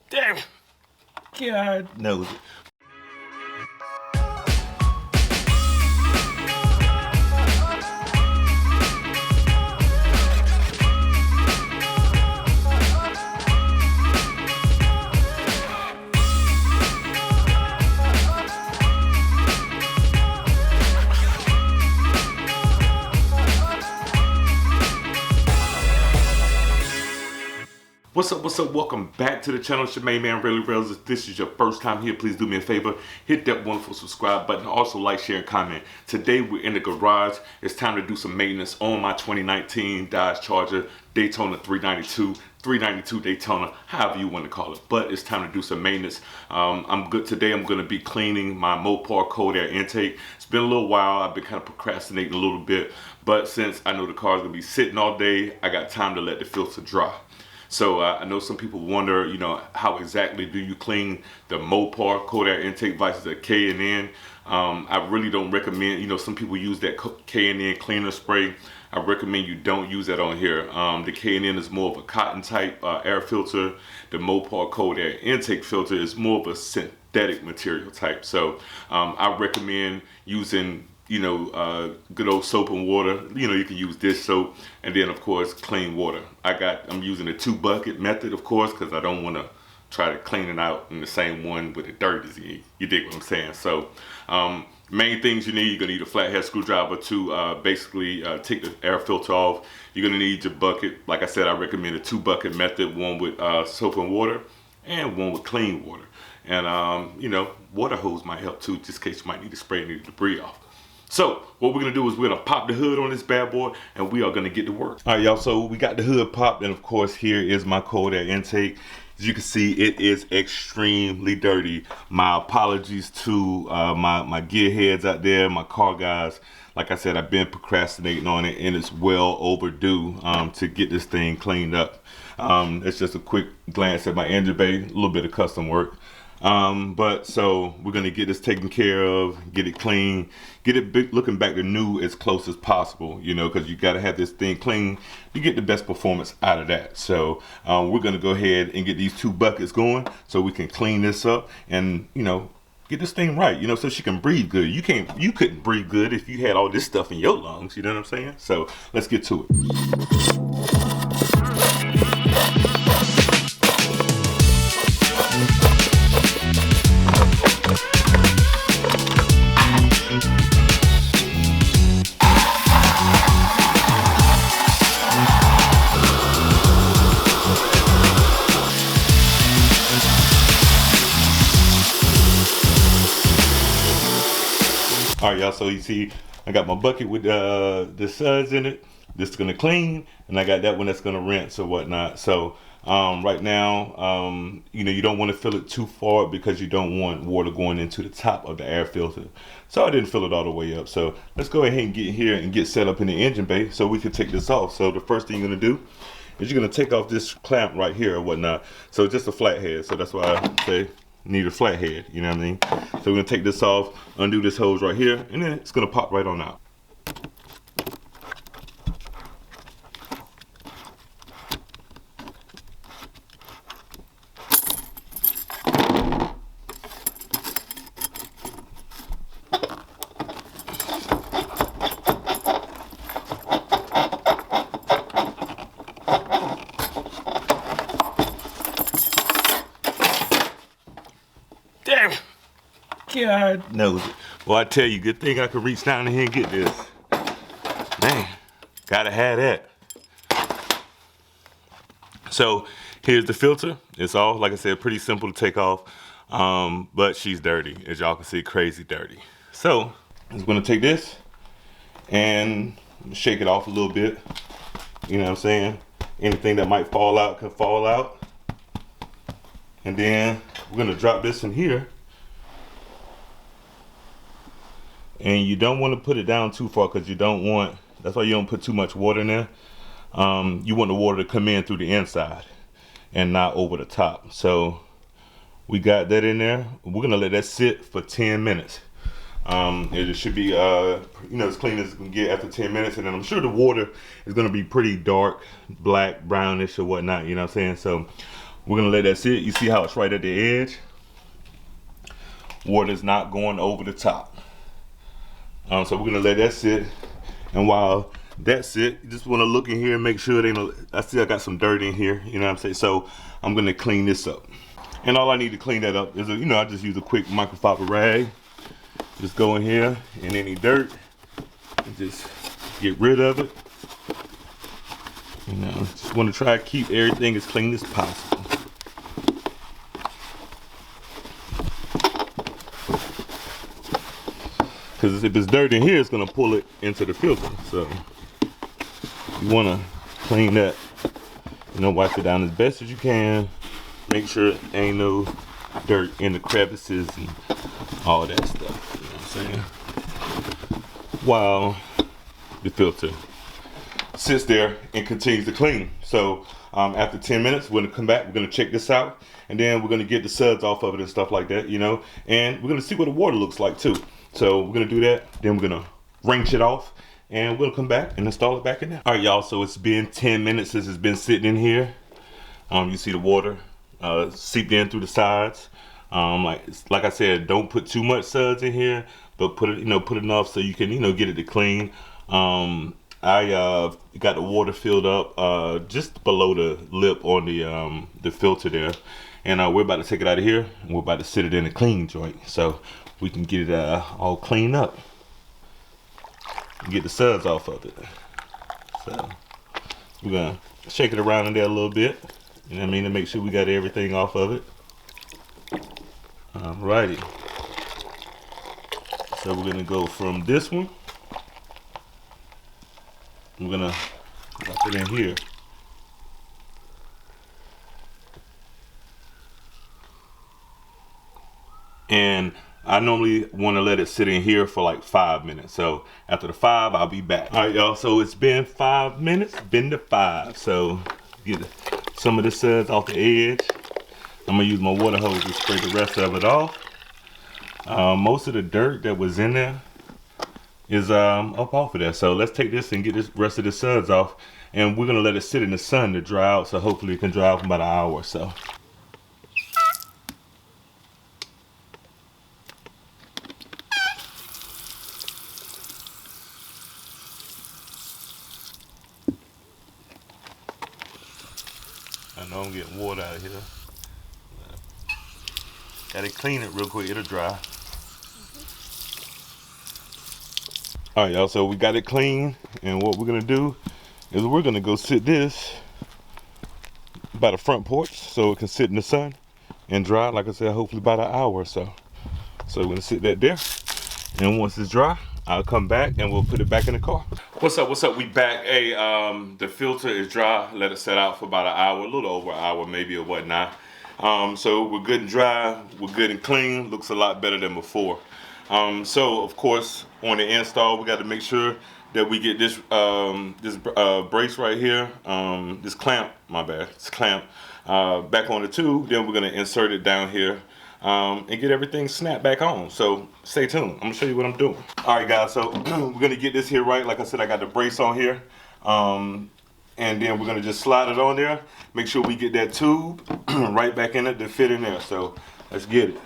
Damn it. God knows it. What's up? Welcome back to the channel. It's your main man, Rellz. If this is your first time here, please do me a favor. Hit that wonderful subscribe button. Also like, share, and comment. Today we're in the garage. It's time to do some maintenance on my 2019 Dodge Charger Daytona 392 Daytona, however you want to call it. But it's time to do some maintenance. I'm good today. I'm going to be cleaning my Mopar cold air intake. It's been a little while. I've been kind of procrastinating a little bit. But since I know the car's going to be sitting all day, I got time to let the filter dry. So I know some people wonder, you know, how exactly do you clean the Mopar cold air intake versus a K&N. I really don't recommend, you know, some people use that K&N cleaner spray. I recommend you don't use that on here. The K&N is more of a cotton type air filter. The Mopar cold air intake filter is more of a synthetic material type. So I recommend using, you know, good old soap and water. You know, you can use dish soap, and then of course clean water. I'm using a 2-bucket method, of course, because I don't want to try to clean it out in the same one with the dirt disease. You dig what I'm saying? So main things you need: you're gonna need a flathead screwdriver to basically take the air filter off. You're gonna need your bucket. Like I said, I recommend a 2-bucket method, one with soap and water and one with clean water. And you know, water hose might help too, just in case you might need to spray any debris off. So what we're gonna do is we're gonna pop the hood on this bad boy, and we are gonna get to work. All right, y'all, so we got the hood popped, and of course here is my cold air intake. As you can see, it is extremely dirty. My apologies to my gearheads out there, my car guys. Like I said, I've been procrastinating on it, and it's well overdue to get this thing cleaned up. It's just a quick glance at my engine bay, a little bit of custom work. But so we're gonna get this taken care of, get it clean, get it looking back to new as close as possible, you know, because you got to have this thing clean to get the best performance out of that. So we're gonna go ahead and get these 2 buckets going so we can clean this up and, you know, get this thing right, you know, so she can breathe good. You couldn't breathe good if you had all this stuff in your lungs, you know what I'm saying? So let's get to it. All right, y'all, so you see I got my bucket with the suds in it. This is gonna clean, and I got that one that's gonna rinse or whatnot. So right now, you know, you don't want to fill it too far because you don't want water going into the top of the air filter. So I didn't fill it all the way up. So let's go ahead and get here and get set up in the engine bay so we can take this off. So the first thing you're gonna do is you're gonna take off this clamp right here or whatnot. So just a flathead. So that's why I say need a flathead, you know what I mean? So we're gonna take this off, undo this hose right here, and then it's gonna pop right on out. Damn it. God knows it. Well, I tell you, good thing I could reach down in here and get this. Man, gotta have that. So here's the filter. It's all, like I said, pretty simple to take off, but she's dirty, as y'all can see, crazy dirty. So I'm just gonna take this and shake it off a little bit. You know what I'm saying? Anything that might fall out can fall out. And then we're gonna drop this in here. And you don't want to put it down too far because you don't want, that's why you don't put too much water in there. You want the water to come in through the inside and not over the top. So we got that in there. We're gonna let that sit for 10 minutes. It should be, you know, as clean as it can get after 10 minutes. And then I'm sure the water is gonna be pretty dark, black, brownish or whatnot, you know what I'm saying? So We're gonna let that sit. You see how it's right at the edge? Water's not going over the top. So we're gonna let that sit. And while that's it, you just wanna look in here and make sure it ain't no, I see I got some dirt in here, you know what I'm saying? So I'm gonna clean this up. And all I need to clean that up is, I just use a quick microfiber rag. Just go in here and any dirt, and just get rid of it. Just want to try to keep everything as clean as possible. Because if it's dirt in here, it's going to pull it into the filter. So you want to clean that, wipe it down as best as you can. Make sure there ain't no dirt in the crevices and all that stuff. You know what I'm saying? While the filter sits there and continues to clean. So after 10 minutes, we're gonna come back, we're gonna check this out, and then we're gonna get the suds off of it and stuff like that, and we're gonna see what the water looks like too. So we're gonna do that, then we're gonna rinse it off, and we'll come back and install it back in there. All right, y'all, so it's been 10 minutes since it's been sitting in here. You see the water seeped in through the sides. Like I said, don't put too much suds in here, but put it, put enough so you can, get it to clean. I got the water filled up just below the lip on the filter there, and we're about to take it out of here and we're about to sit it in a clean joint so we can get it all cleaned up and get the suds off of it. So we're gonna shake it around in there a little bit, to make sure we got everything off of it. Alrighty, so we're gonna go from this one. I'm gonna drop it in here. And I normally want to let it sit in here for like 5 minutes. So after the 5, I'll be back. All right, y'all, so it's been 5 minutes, been to 5. So get some of the suds off the edge. I'm gonna use my water hose to spray the rest of it off. Most of the dirt that was in there is up off of there. So let's take this and get this rest of the suds off, and we're gonna let it sit in the sun to dry out, so hopefully it can dry out in about an hour or so. I know I'm getting water out of here. Gotta clean it real quick, it'll dry. All right, y'all, so we got it clean, and what we're gonna do is we're gonna go sit this by the front porch so it can sit in the sun and dry, like I said, hopefully about an hour or so. So we're gonna sit that there, and once it's dry, I'll come back and we'll put it back in the car. What's up, we back. Hey, the filter is dry. Let it set out for about an hour, a little over an hour maybe or whatnot. So we're good and dry, we're good and clean, looks a lot better than before. So of course, on the install, we got to make sure that we get this brace right here, this clamp, this clamp, back on the tube. Then we're gonna insert it down here and get everything snapped back on. So stay tuned, I'm gonna show you what I'm doing. All right, guys, so we're gonna get this here right. Like I said, I got the brace on here. And then we're gonna just slide it on there. Make sure we get that tube right back in it to fit in there. So let's get it.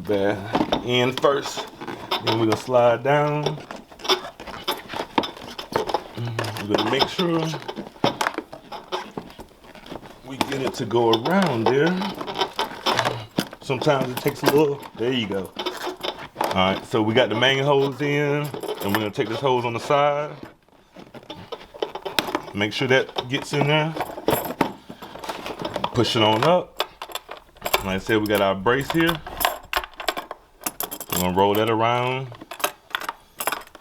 Bad end first. Then we're gonna slide down. We're gonna make sure we get it to go around there. Sometimes it takes a little, there you go. All right, so we got the main hose in, and we're gonna take this hose on the side. Make sure that gets in there. Push it on up. Like I said, we got our brace here. We're gonna roll that around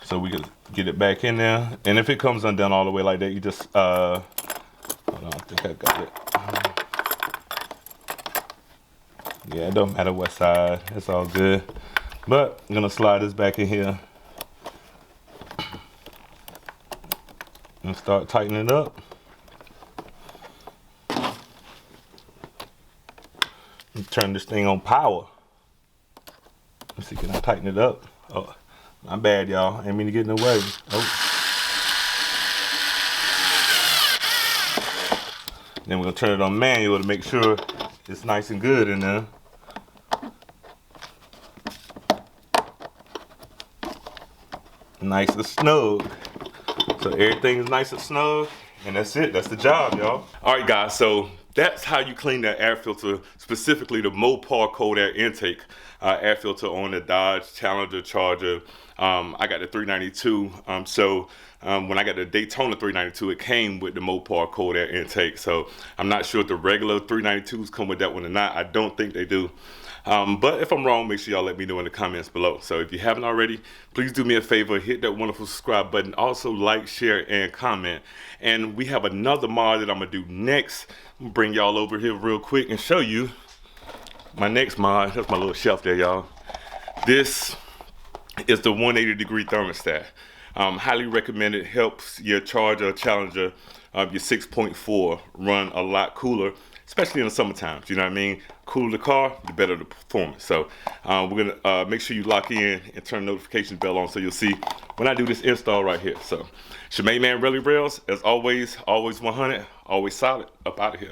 so we can get it back in there. And if it comes undone all the way like that, you just, hold on, I think I got it. Yeah, it don't matter what side, it's all good. But I'm gonna slide this back in here and start tightening it up. And turn this thing on power. Let's see, can I tighten it up? Oh, my bad, y'all. I didn't mean to get in the way. Oh. Then we're gonna turn it on manual to make sure it's nice and good in there. Nice and snug. So everything's nice and snug, and that's it. That's the job, y'all. All right, guys. So that's how you clean that air filter, specifically the Mopar cold air intake air filter on the Dodge Challenger Charger. I got the 392. When I got the Daytona 392, it came with the Mopar cold air intake. So I'm not sure if the regular 392s come with that one or not. I don't think they do. But if I'm wrong, make sure y'all let me know in the comments below. So if you haven't already, please do me a favor, hit that wonderful subscribe button. Also like, share, and comment. And we have another mod that I'm gonna do next. I'm gonna bring y'all over here real quick and show you my next mod. That's my little shelf there, y'all. This is the 180-degree thermostat. Highly recommended. Helps your Charger or Challenger, your 6.4 run a lot cooler, especially in the summertime. You know what I mean? Cooler the car, the better the performance. So we're gonna make sure you lock in and turn the notification bell on so you'll see when I do this install right here. So it's your main man, Relly Rellz. As always 100, always solid. Up out of here.